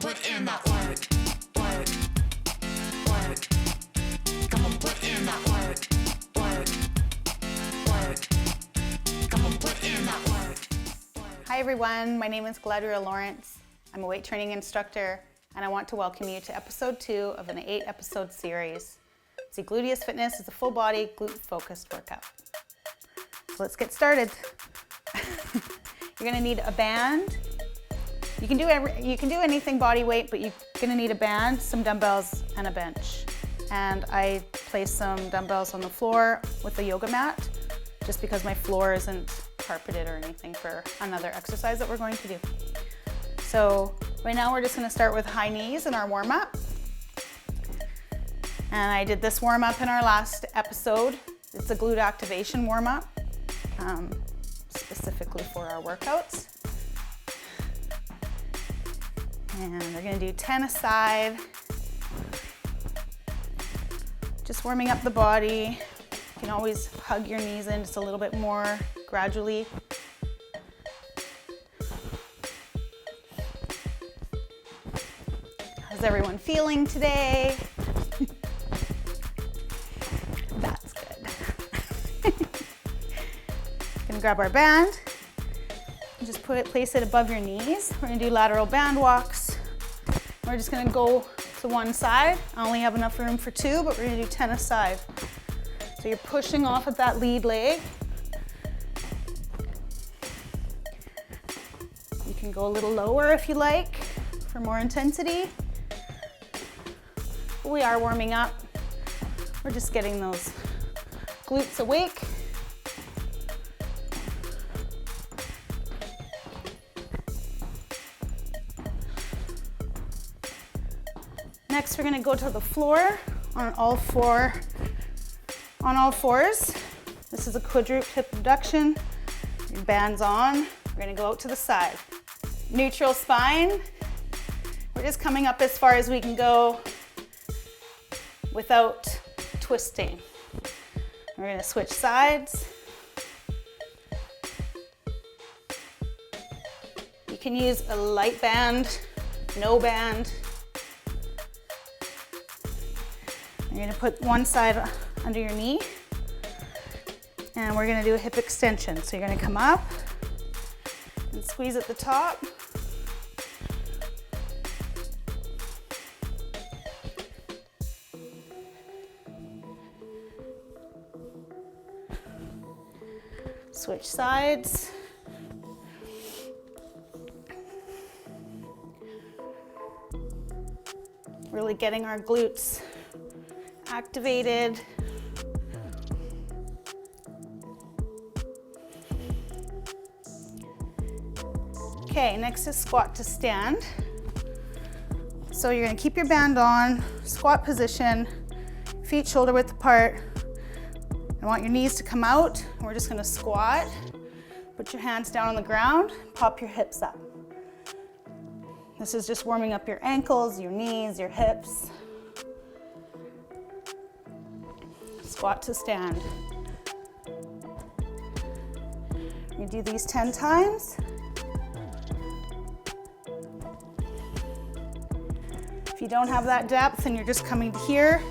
put in that work, work, work. Come on, put in that work, work, work. Come on, put in that work. Hi everyone, my name is Galadriel Lawrence. I'm a weight training instructor and I want to welcome you to episode 2 of an 8-episode series. See, Gluteus Fitness is a full body, glute-focused workout. So let's get started. You're gonna need a band. You can do anything body weight, but you're gonna need a band, some dumbbells, and a bench. And I placed some dumbbells on the floor with a yoga mat, just because my floor isn't carpeted or anything for another exercise that we're going to do. So right now we're just gonna start with high knees in our warm-up. And I did this warm-up in our last episode. It's a glute activation warm-up, specifically for our workouts. And we're gonna do 10 a side. Just warming up the body. You can always hug your knees in just a little bit more gradually. How's everyone feeling today? That's good. Gonna grab our band and just place it above your knees. We're gonna do lateral band walks. We're just gonna go to one side. I only have enough room for 2, but we're gonna do 10 a side. So you're pushing off of that lead leg. You can go a little lower if you like for more intensity. But we are warming up. We're just getting those glutes awake. Next, we're gonna go to the floor on all fours. This is a quadruped hip abduction. Your band's on. We're gonna go out to the side. Neutral spine. We're just coming up as far as we can go without twisting. We're gonna switch sides. You can use a light band, no band. You're gonna put one side under your knee and we're gonna do a hip extension. So you're gonna come up and squeeze at the top. Switch sides. Really getting our glutes activated. Okay, next is squat to stand. So you're gonna keep your band on, squat position, feet shoulder width apart. I want your knees to come out. We're just gonna squat. Put your hands down on the ground, pop your hips up. This is just warming up your ankles, your knees, your hips. Squat to stand. You do these 10 times. If you don't have that depth and you're just coming to here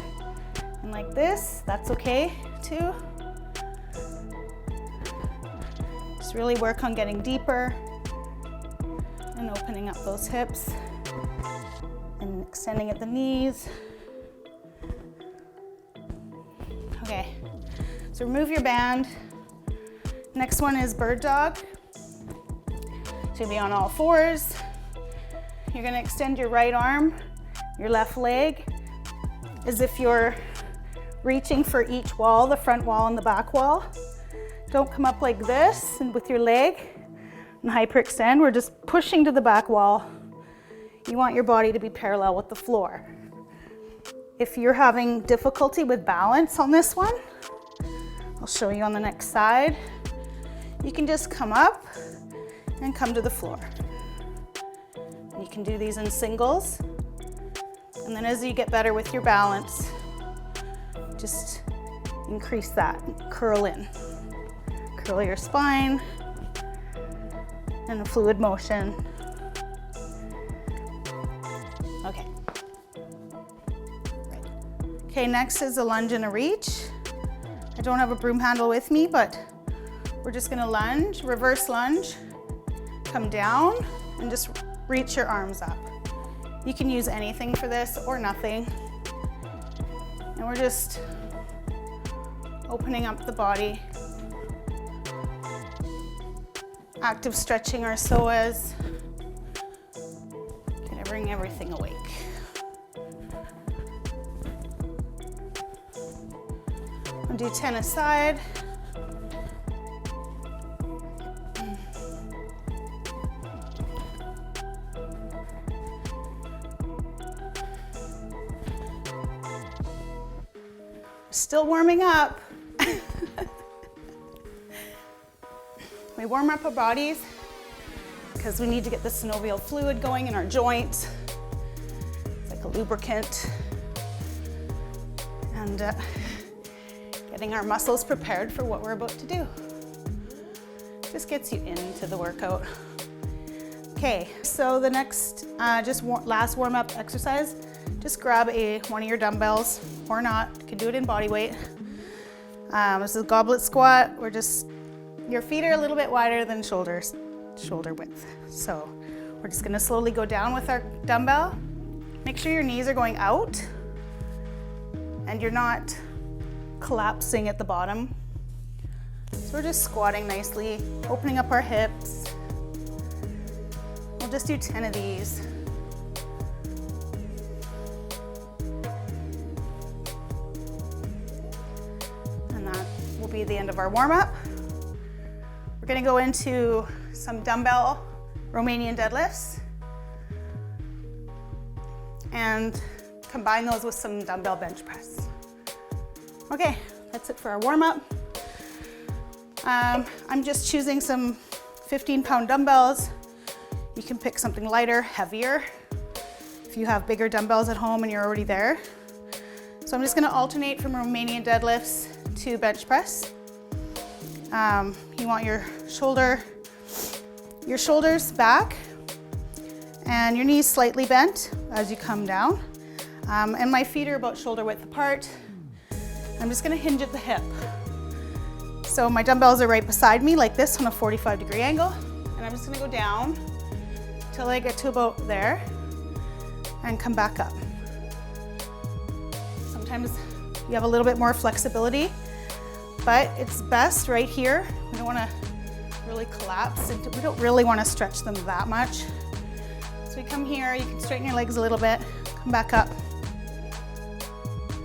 and like this, that's okay too. Just really work on getting deeper and opening up those hips and extending at the knees. Okay, so remove your band. Next one is bird dog. So you'll be on all fours. You're gonna extend your right arm, your left leg, as if you're reaching for each wall, the front wall and the back wall. Don't come up like this and with your leg and hyperextend. We're just pushing to the back wall. You want your body to be parallel with the floor. If you're having difficulty with balance on this one, I'll show you on the next side. You can just come up and come to the floor. You can do these in singles. And then as you get better with your balance, just increase that, curl in. Curl your spine and a fluid motion. Okay, next is a lunge and a reach. I don't have a broom handle with me, but we're just gonna lunge, reverse lunge, come down, and just reach your arms up. You can use anything for this or nothing. And we're just opening up the body. Active stretching our psoas. Gonna bring everything awake. I'll do 10 aside. Still warming up. We warm up our bodies because we need to get the synovial fluid going in our joints. It's like a lubricant. And getting our muscles prepared for what we're about to do. Just gets you into the workout. Okay, so the next, last warm-up exercise, just grab one of your dumbbells, or not, you can do it in body weight. This is a goblet squat. Your feet are a little bit wider than shoulder width. So we're just gonna slowly go down with our dumbbell. Make sure your knees are going out and you're not collapsing at the bottom. So we're just squatting nicely, opening up our hips. We'll just do 10 of these. And that will be the end of our warm-up. We're gonna go into some dumbbell Romanian deadlifts and combine those with some dumbbell bench press. Okay, that's it for our warm-up. I'm just choosing some 15-pound dumbbells. You can pick something lighter, heavier, if you have bigger dumbbells at home and you're already there. So I'm just gonna alternate from Romanian deadlifts to bench press. You want your shoulders back and your knees slightly bent as you come down. And my feet are about shoulder width apart. I'm just gonna hinge at the hip. So my dumbbells are right beside me like this on a 45-degree angle. And I'm just gonna go down till I get to about there and come back up. Sometimes you have a little bit more flexibility, but it's best right here. We don't wanna really collapse, and we don't really wanna stretch them that much. So we come here, you can straighten your legs a little bit, come back up.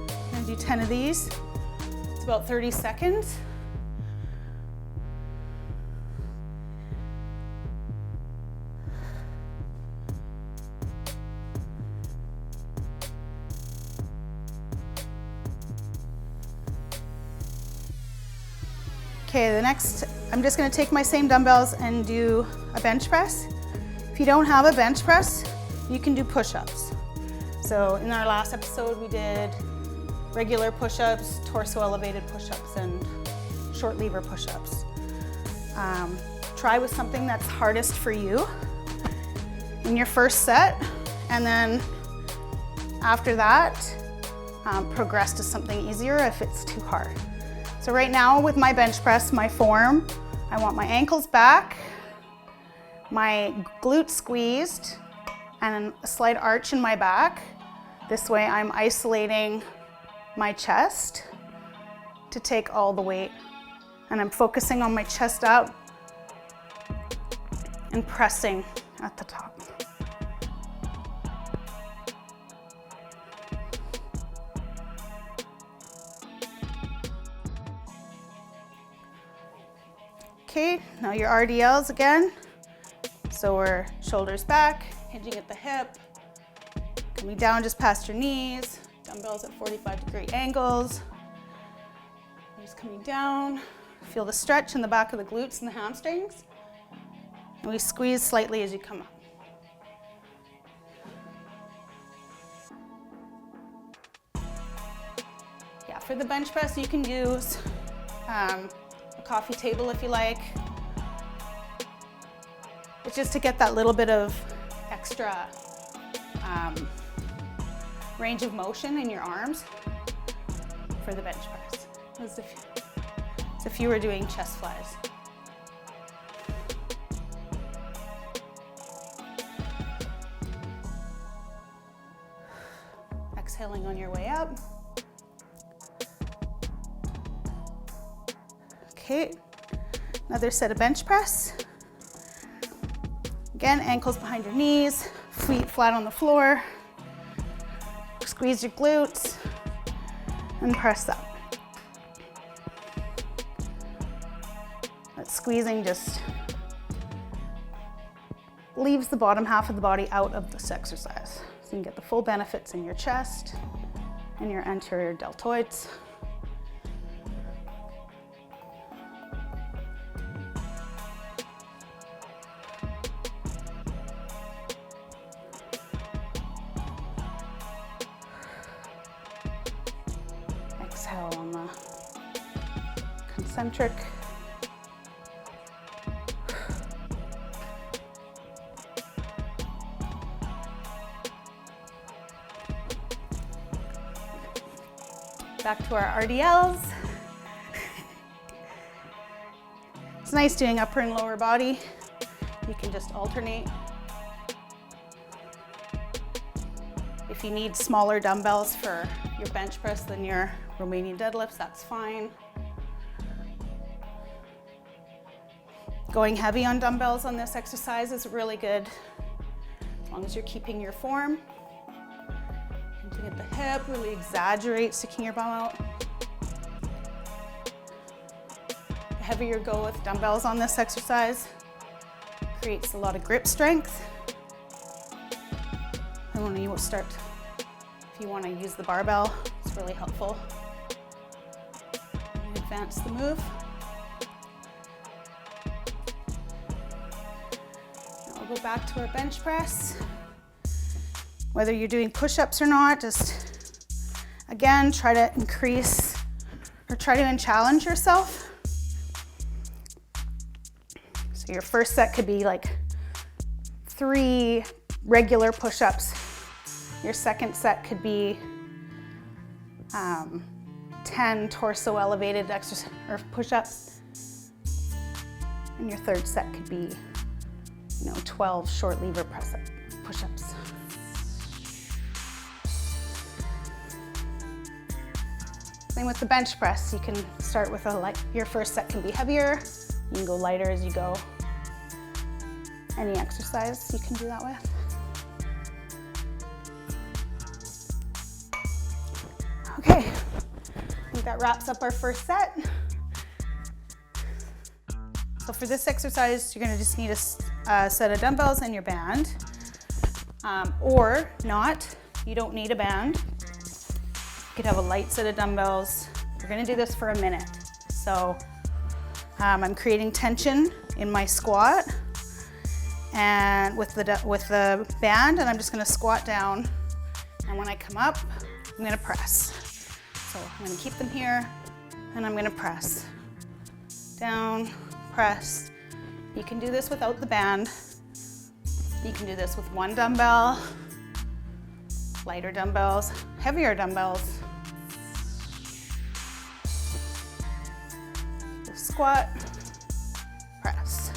I'm gonna do 10 of these. It's about 30 seconds. Okay, the next, I'm just gonna take my same dumbbells and do a bench press. If you don't have a bench press, you can do push-ups. So in our last episode, we did regular push-ups, torso elevated push-ups, and short lever push-ups. Try with something that's hardest for you in your first set, and then after that, progress to something easier if it's too hard. So right now with my bench press, my form, I want my ankles back, my glutes squeezed, and a slight arch in my back. This way I'm isolating my chest to take all the weight. And I'm focusing on my chest up and pressing at the top. Okay, now your RDLs again. So we're shoulders back, hinging at the hip, coming down just past your knees, dumbbells at 45-degree angles. Just coming down, feel the stretch in the back of the glutes and the hamstrings. And we squeeze slightly as you come up. Yeah, for the bench press, you can use a coffee table if you like. It's just to get that little bit of extra range of motion in your arms. for the bench press, as if you were doing chest flies. Exhaling on your way up. Okay, another set of bench press. Again, ankles behind your knees, feet flat on the floor. Squeeze your glutes and press up. That squeezing just leaves the bottom half of the body out of this exercise. So you can get the full benefits in your chest and your anterior deltoids. Exhale on the concentric. Back to our RDLs. It's nice doing upper and lower body. You can just alternate. If you need smaller dumbbells for your bench press than your Romanian deadlifts, that's fine. Going heavy on dumbbells on this exercise is really good, as long as you're keeping your form. Hinting at the hip, really exaggerate sticking your bum out. The heavier you go with dumbbells on this exercise, creates a lot of grip strength. And when you start, if you want to use the barbell, it's really helpful. Advance the move. Now we'll go back to our bench press. Whether you're doing push-ups or not, just again, try to increase or try to challenge yourself. So your first set could be like 3 regular push-ups. Your second set could be 10 torso elevated exercise or push-ups. And your third set could be, 12 short lever push-ups. Same with the bench press. You can start with your first set can be heavier. You can go lighter as you go. Any exercise you can do that with. Okay, I think that wraps up our first set. So for this exercise, you're gonna just need a set of dumbbells and your band. Or not, you don't need a band. You could have a light set of dumbbells. We're gonna do this for a minute. So I'm creating tension in my squat and with the band, and I'm just gonna squat down. And when I come up, I'm gonna press. So I'm gonna keep them here, and I'm gonna press. Down, press. You can do this without the band. You can do this with one dumbbell, lighter dumbbells, heavier dumbbells. Squat, press.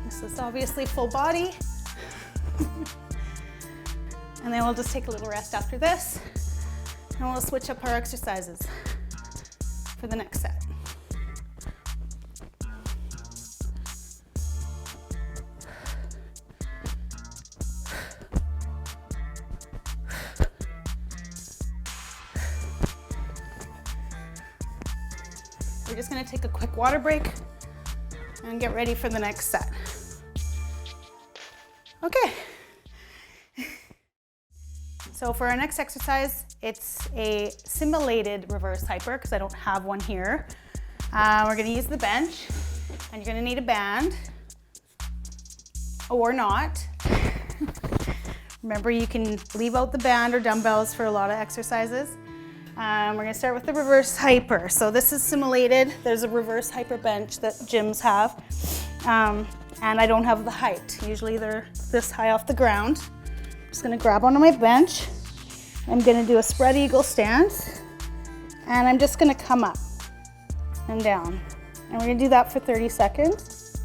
This is obviously full body. And then we'll just take a little rest after this, and we'll switch up our exercises for the next set. We're just gonna take a quick water break and get ready for the next set. Okay. So for our next exercise, it's a simulated reverse hyper because I don't have one here. We're gonna use the bench, and you're gonna need a band or not. Remember, you can leave out the band or dumbbells for a lot of exercises. We're gonna start with the reverse hyper. So this is simulated. There's a reverse hyper bench that gyms have. And I don't have the height. Usually they're this high off the ground. just gonna grab onto my bench. I'm gonna do a spread eagle stance, and I'm just gonna come up and down. And we're gonna do that for 30 seconds.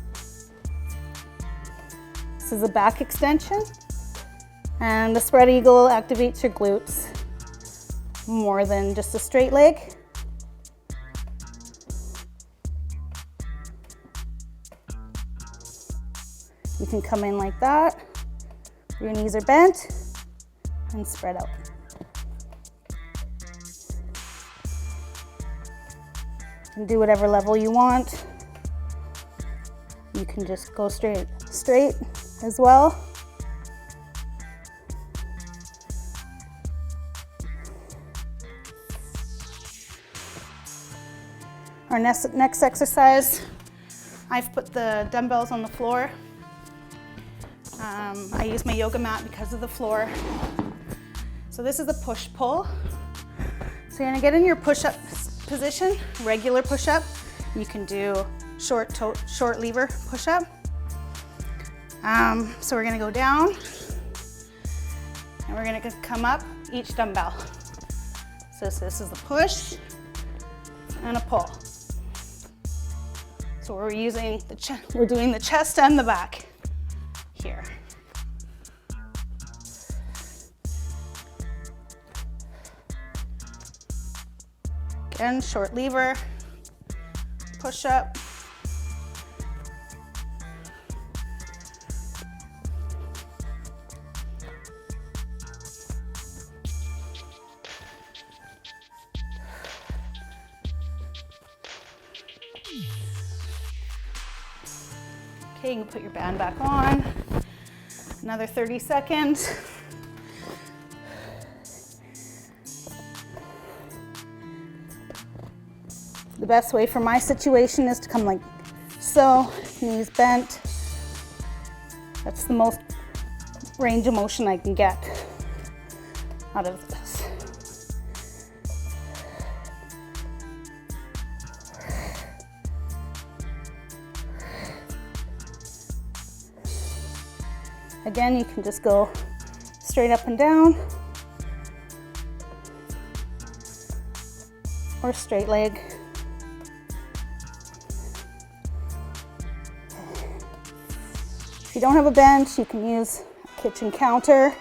This is a back extension, and the spread eagle activates your glutes more than just a straight leg. You can come in like that, your knees are bent, and spread out. You can do whatever level you want. You can just go straight as well. Our next exercise, I've put the dumbbells on the floor. I use my yoga mat because of the floor. So this is a push-pull. So you're gonna get in your push-up position, regular push-up. You can do short lever push-up. So we're gonna go down, and we're gonna come up each dumbbell. So this is the push and a pull. So we're doing the chest and the back here. Again, short lever, push up. Okay, you can put your band back on. Another 30 seconds. The best way for my situation is to come like so, knees bent. That's the most range of motion I can get out of this. Again, you can just go straight up and down or straight leg. If you don't have a bench, you can use a kitchen counter,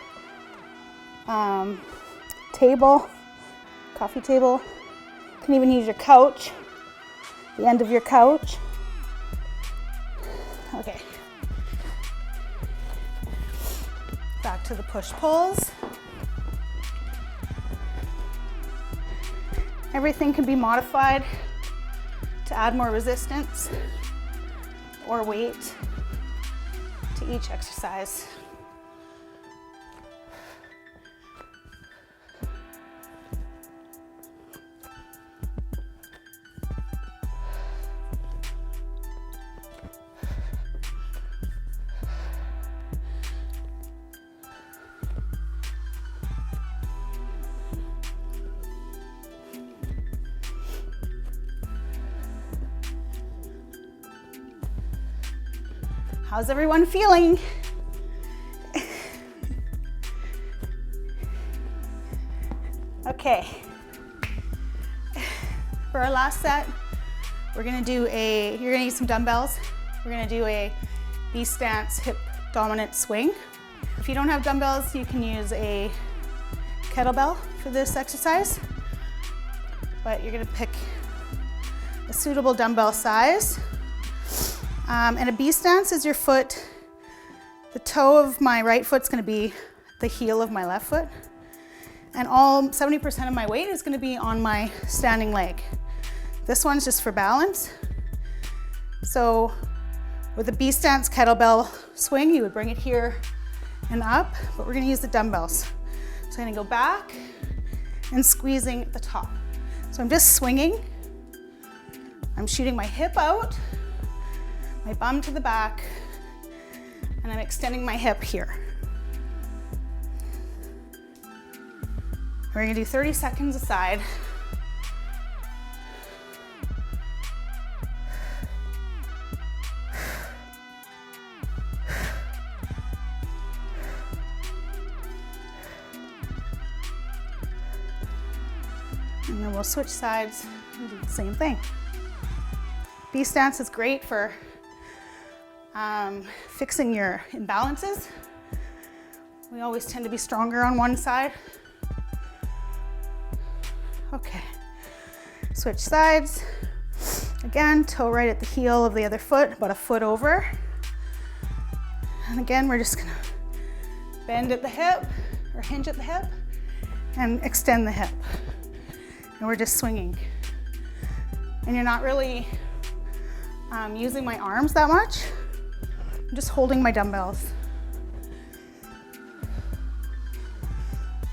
table, coffee table. You can even use your couch, the end of your couch. Okay. Back to the push-pulls. Everything can be modified to add more resistance or weight to each exercise. How's everyone feeling? Okay. For our last set, you're gonna need some dumbbells. We're gonna do a B stance hip dominant swing. If you don't have dumbbells, you can use a kettlebell for this exercise, but you're gonna pick a suitable dumbbell size. And a B stance is your foot, the toe of my right foot's gonna be the heel of my left foot. And 70% of my weight is gonna be on my standing leg. This one's just for balance. So with a B stance kettlebell swing, you would bring it here and up, but we're gonna use the dumbbells. So I'm gonna go back and squeezing at the top. So I'm just swinging. I'm shooting my hip out, my bum to the back, and I'm extending my hip here. We're gonna do 30 seconds aside. And then we'll switch sides and do the same thing. B stance is great for fixing your imbalances. We always tend to be stronger on one side. Okay, switch sides. Again, toe right at the heel of the other foot, about a foot over. And again, we're just gonna bend at the hip or hinge at the hip and extend the hip. And we're just swinging. And you're not really using my arms that much. I'm just holding my dumbbells.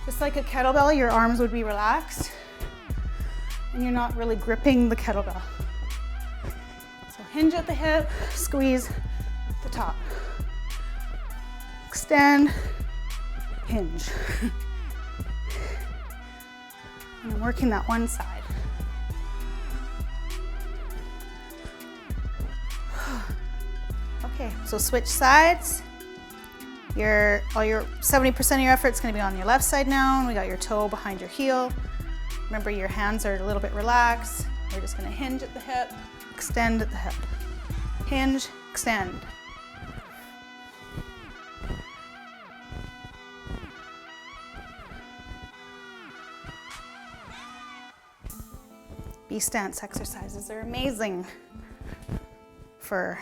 Just like a kettlebell, your arms would be relaxed and you're not really gripping the kettlebell. So hinge at the hip, squeeze the top. Extend, hinge. And I'm working that one side. Okay, so switch sides. All your 70% of your effort is going to be on your left side now. We got your toe behind your heel. Remember, your hands are a little bit relaxed. We're just going to hinge at the hip, extend at the hip. Hinge, extend. B stance exercises are amazing for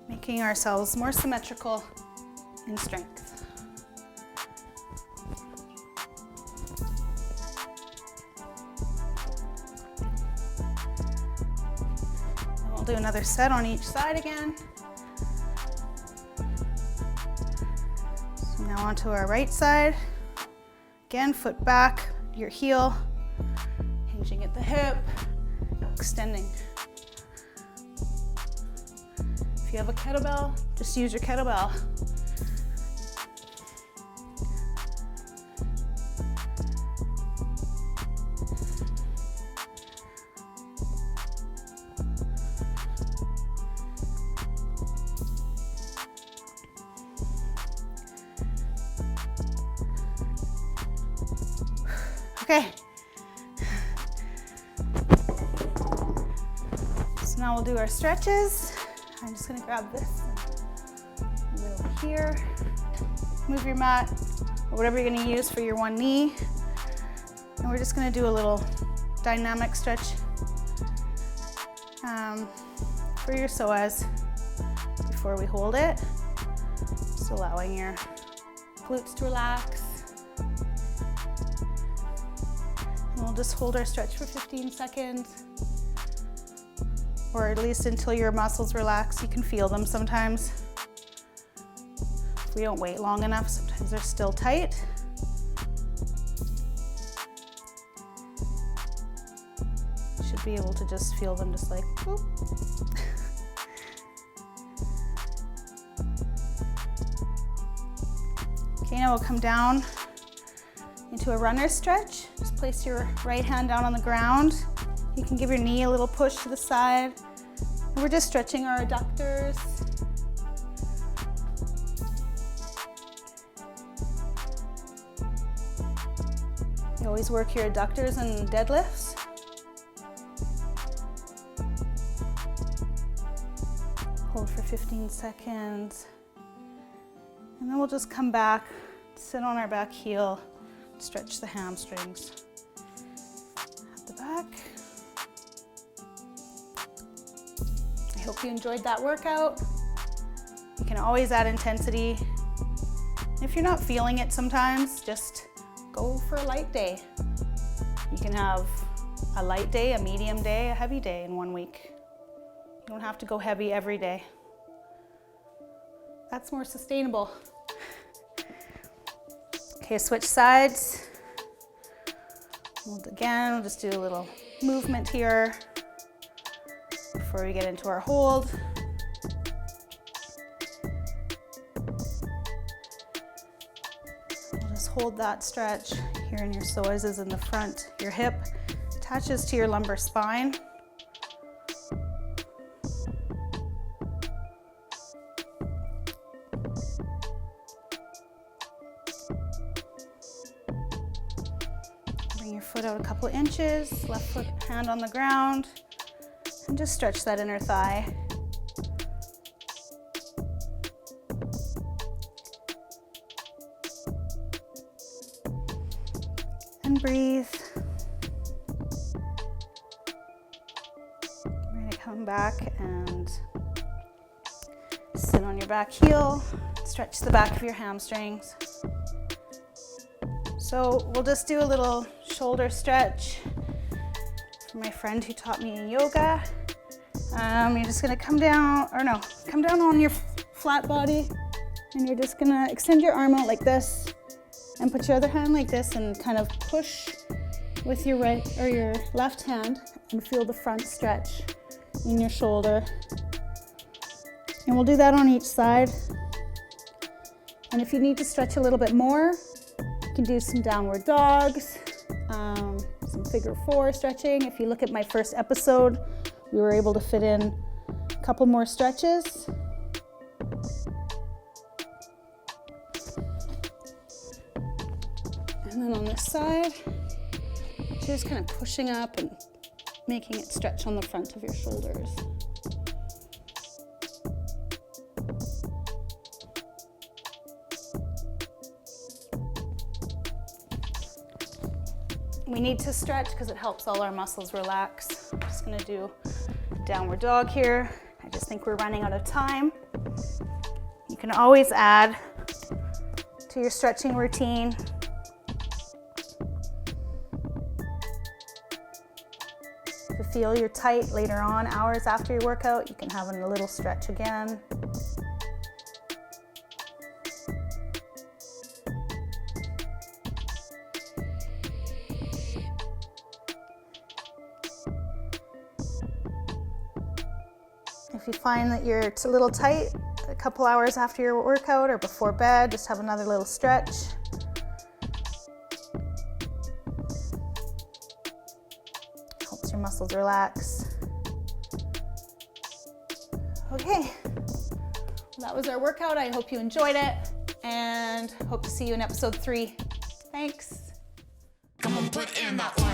making ourselves more symmetrical in strength. And we'll do another set on each side again. So now onto our right side. Again, foot back, your heel, hinging at the hip, extending. If you have a kettlebell, just use your kettlebell. Okay. So now we'll do our stretches. I'm just gonna grab this and move it over here. Move your mat, or whatever you're gonna use for your one knee. And we're just gonna do a little dynamic stretch for your psoas before we hold it. Just allowing your glutes to relax. And we'll just hold our stretch for 15 seconds. Or at least until your muscles relax. You can feel them sometimes. If we don't wait long enough, sometimes they're still tight. You should be able to just feel them just like, whoop. Okay, now we'll come down into a runner's stretch. Just place your right hand down on the ground. You can give your knee a little push to the side. And we're just stretching our adductors. You always work your adductors and deadlifts. Hold for 15 seconds. And then we'll just come back, sit on our back heel, stretch the hamstrings. At the back. I hope you enjoyed that workout. You can always add intensity. If you're not feeling it sometimes, just go for a light day. You can have a light day, a medium day, a heavy day in 1 week. You don't have to go heavy every day. That's more sustainable. Okay, switch sides. Again, we'll just do a little movement here before we get into our hold. We'll just hold that stretch here in your psoas is in the front. Your hip attaches to your lumbar spine. Bring your foot out a couple inches, left foot, hand on the ground, and just stretch that inner thigh. And breathe. We're going to come back and sit on your back heel. Stretch the back of your hamstrings. So we'll just do a little shoulder stretch for my friend who taught me yoga. You're just going to come down on your flat body, and you're just going to extend your arm out like this and put your other hand like this and kind of push with your right or your left hand and feel the front stretch in your shoulder. And we'll do that on each side. And if you need to stretch a little bit more, you can do some downward dogs, some figure 4 stretching. If you look at my first episode, we were able to fit in a couple more stretches. And then on this side, just kind of pushing up and making it stretch on the front of your shoulders. We need to stretch because it helps all our muscles relax. I'm just going to do a downward dog here. I just think we're running out of time. You can always add to your stretching routine. If you feel you're tight later on, hours after your workout, you can have a little stretch again. If you find that you're a little tight a couple hours after your workout or before bed, just have another little stretch. Helps your muscles relax. Okay, that was our workout. I hope you enjoyed it and hope to see you in episode 3. Thanks. Come on, put in that work.